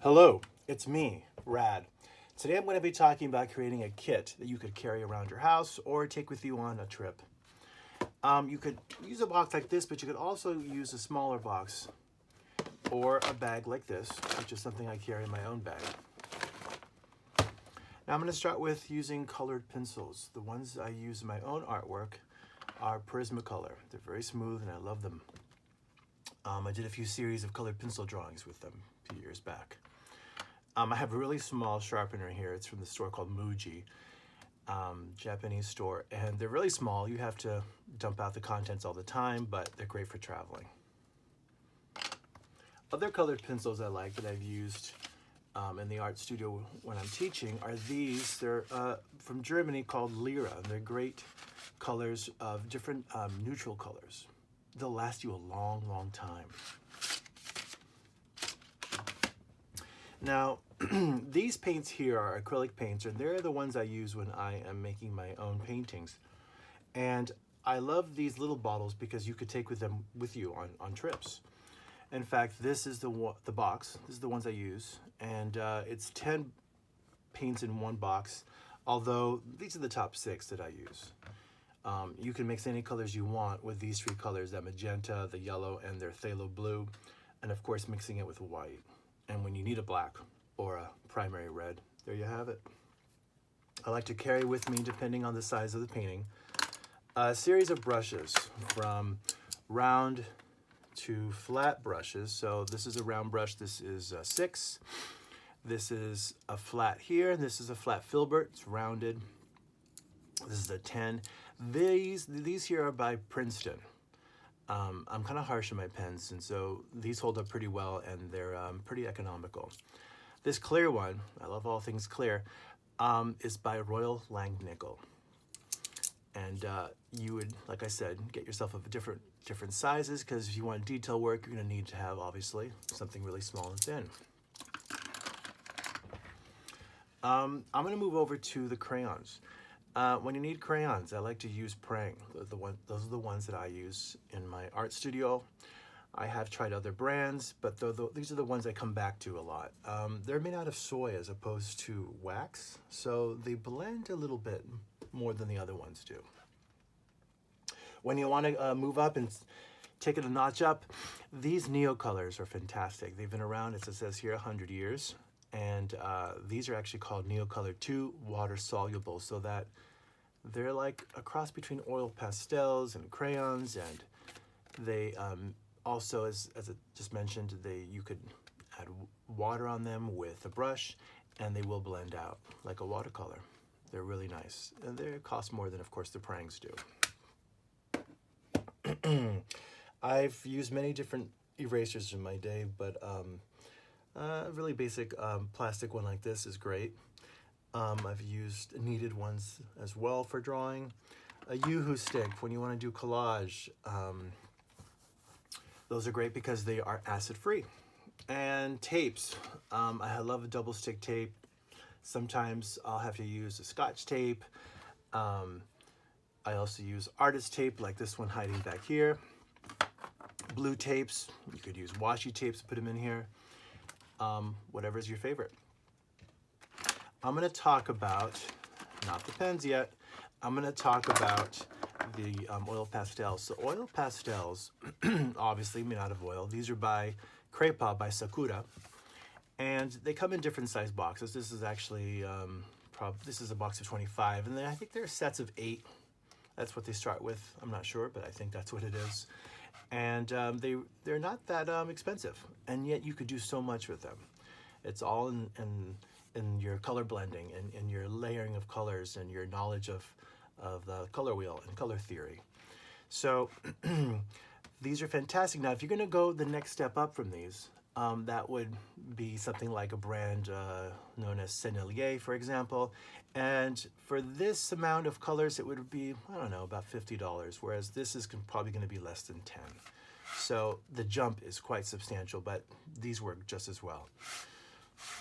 Hello, it's me, Rad. Today I'm going to be talking about creating a kit that you could carry around your house or take with you on a trip. You could use a box like this, but you could also use a smaller box or a bag like this, which is something I carry in my own bag. Now I'm going to start with using colored pencils. The ones I use in my own artwork are Prismacolor. They're very smooth and I love them. I did a few series of colored pencil drawings with them a few years back. I have a really small sharpener here. It's from the store called Muji, Japanese store, and they're really small. You have to dump out the contents all the time, but they're great for traveling. Other colored pencils I like that I've used in the art studio when I'm teaching are these. They're from Germany called Lyra. They're great colors of different neutral colors. They'll last you a long, long time. Now, these paints here are acrylic paints, and they're the ones I use when I am making my own paintings. And I love these little bottles because you could take them with you on trips. In fact, this is the box. This is the ones I use, and it's 10 paints in one box, although these are the top 6 that I use. You can mix any colors you want with these 3 colors, that magenta, the yellow, and their phthalo blue, and of course mixing it with white. And when you need a black or a primary red, there you have it. I like to carry with me, depending on the size of the painting, a series of brushes from round to flat brushes. So this is a round brush, this is a 6. This is a flat here, and this is a flat filbert, it's rounded. This is a 10. These here are by Princeton. I'm kind of harsh on my pens, and so these hold up pretty well, and they're pretty economical. This clear one, I love all things clear, is by Royal Langnickel. And you would, like I said, get yourself of different sizes, because if you want detail work, you're going to need to have, obviously, something really small and thin. I'm going to move over to the crayons. When you need crayons, I like to use Prang. Those are the ones that I use in my art studio. I have tried other brands, but these are the ones I come back to a lot. They're made out of soy as opposed to wax, so they blend a little bit more than the other ones do. When you want to move up and take it a notch up, these Neo Colors are fantastic. They've been around, as it says here, 100 years. And these are actually called Neo Color 2 water soluble, so that they're like a cross between oil pastels and crayons, and they also, as I just mentioned, you could add water on them with a brush, and they will blend out like a watercolor. They're really nice, and they cost more than, of course, the Prangs do. I've used many different erasers in my day, but a really basic plastic one like this is great. I've used kneaded ones as well for drawing. A Uhu stick when you want to do collage. Those are great because they are acid-free. And tapes. I love a double stick tape. Sometimes I'll have to use a Scotch tape. I also use artist tape, like this one hiding back here. Blue tapes. You could use washi tapes, put them in here. Whatever is your favorite. I'm going to talk about, not the pens yet, I'm going to talk about the oil pastels. So oil pastels, obviously made out of oil. These are by Craypa by Sakura, and they come in different size boxes. This is actually, this is a box of 25, and then I think there are sets of 8. That's what they start with. I'm not sure, but I think that's what it is. And they're not that expensive, and yet you could do so much with them. It's all in your color blending and in your layering of colors and your knowledge of the color wheel and color theory. So these are fantastic. Now, if you're going to go the next step up from these, that would be something like a brand known as Sanford, for example. And for this amount of colors, it would be, I don't know, about $50, whereas this is probably going to be less than 10. So the jump is quite substantial, but these work just as well.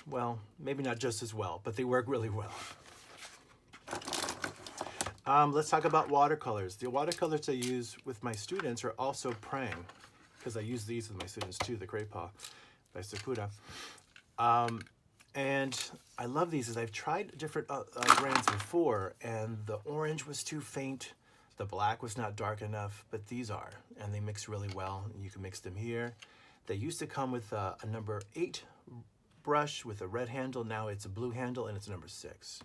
Well, maybe not just as well, but they work really well. Let's talk about watercolors. The watercolors I use with my students are also Prang, because I use these with my students too, the Craypa by Sakura. And I love these as I've tried different brands before, and the orange was too faint. The black was not dark enough, but these are, and they mix really well. You can mix them here. They used to come with a number 8 brush with a red handle. Now it's a blue handle and it's number 6.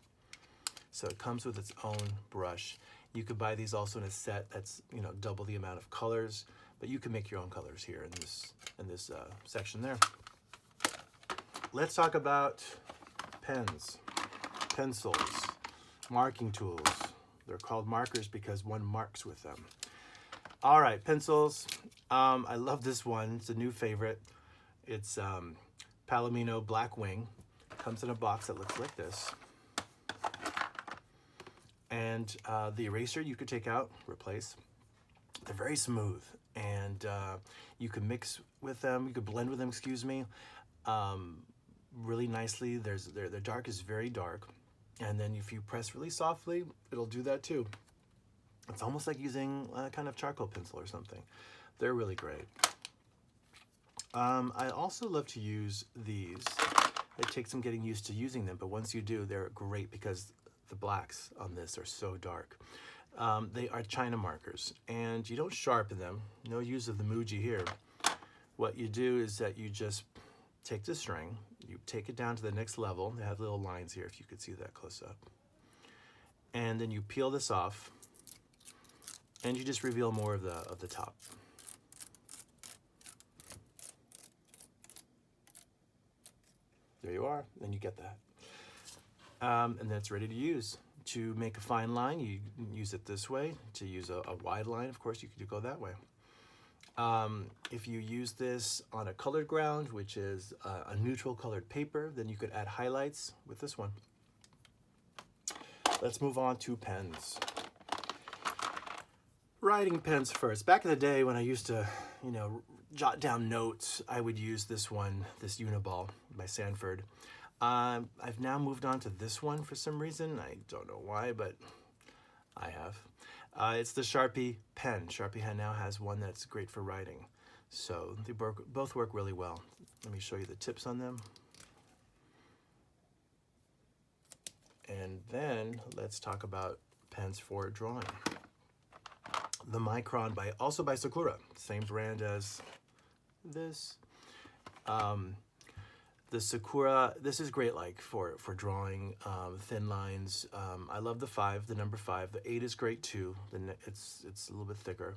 So it comes with its own brush. You could buy these also in a set that's, you know, double the amount of colors, but you can make your own colors here in this section there. Let's talk about pens, pencils, marking tools. They're called markers because one marks with them. All right, pencils. I love this one. It's a new favorite. It's Palomino Blackwing. Comes in a box that looks like this. And the eraser you could take out, replace. They're very smooth, and you can mix with them. You could blend with them, excuse me, really nicely. The dark is very dark, and then if you press really softly, it'll do that too. It's almost like using a kind of charcoal pencil or something. They're really great. I also love to use these. It takes some getting used to using them, but once you do, they're great because the blacks on this are so dark. They are China markers, and you don't sharpen them. No use of the Muji here. What you do is that you just take the string, you take it down to the next level. They have little lines here, if you could see that close up. And then you peel this off, and you just reveal more of the top. There you are, then you get that. And then it's ready to use. To make a fine line, you use it this way. To use a wide line, of course, you could go that way. If you use this on a colored ground, which is a neutral colored paper, then you could add highlights with this one. Let's move on to pens. Writing pens first. Back in the day when I used to, you know, jot down notes, I would use this one, this Uniball by Sanford. I've now moved on to this one for some reason. I don't know why, but I have. It's the Sharpie Pen. Sharpie Pen now has one that's great for writing. So they both work really well. Let me show you the tips on them. And then let's talk about pens for drawing. The Micron also by Sakura, same brand as this. The Sakura, this is great for drawing thin lines. I love the number 5. The 8 is great too. It's a little bit thicker.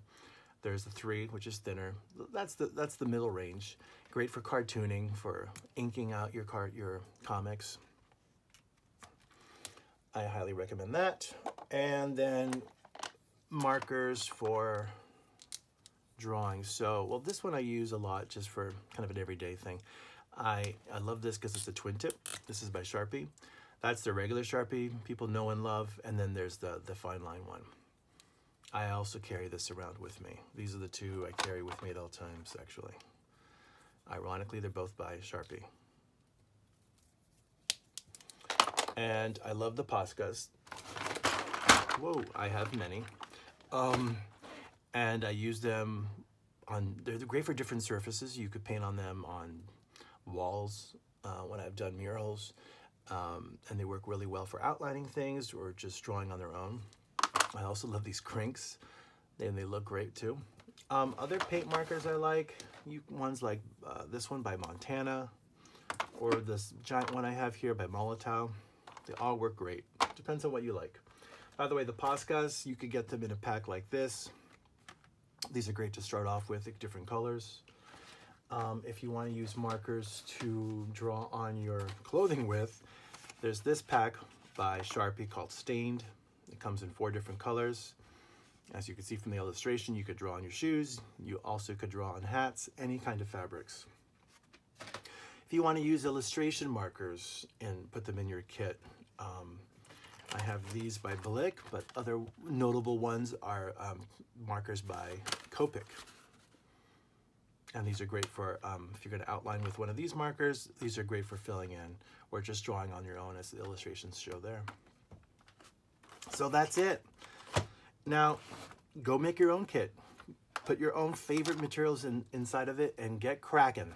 There's the 3, which is thinner. That's the middle range. Great for cartooning, for inking out your comics. I highly recommend that. And then markers for drawing. So, well, this one I use a lot just for kind of an everyday thing. I love this because it's a twin tip. This is by Sharpie. That's the regular Sharpie people know and love, and then there's the fine line one. I also carry this around with me. These are the two I carry with me at all times, actually. Ironically, they're both by Sharpie. And I love the Poscas. Whoa, I have many. And I use them they're great for different surfaces. You could paint on them on walls when I've done murals, and they work really well for outlining things or just drawing on their own. I also love these Krinks, and they look great too. Other paint markers I like, ones like this one by Montana, or this giant one I have here by Molotow. They all work great. Depends on what you like. By the way, the Poscas, you could get them in a pack like this. These are great to start off with, different colors. If you want to use markers to draw on your clothing with, there's this pack by Sharpie called Stained. It comes in 4 different colors. As you can see from the illustration, you could draw on your shoes. You also could draw on hats, any kind of fabrics. If you want to use illustration markers and put them in your kit, I have these by Blick, but other notable ones are markers by Copic. And these are great for, if you're going to outline with one of these markers, these are great for filling in or just drawing on your own, as the illustrations show there. So that's it. Now, go make your own kit. Put your own favorite materials inside of it and get cracking.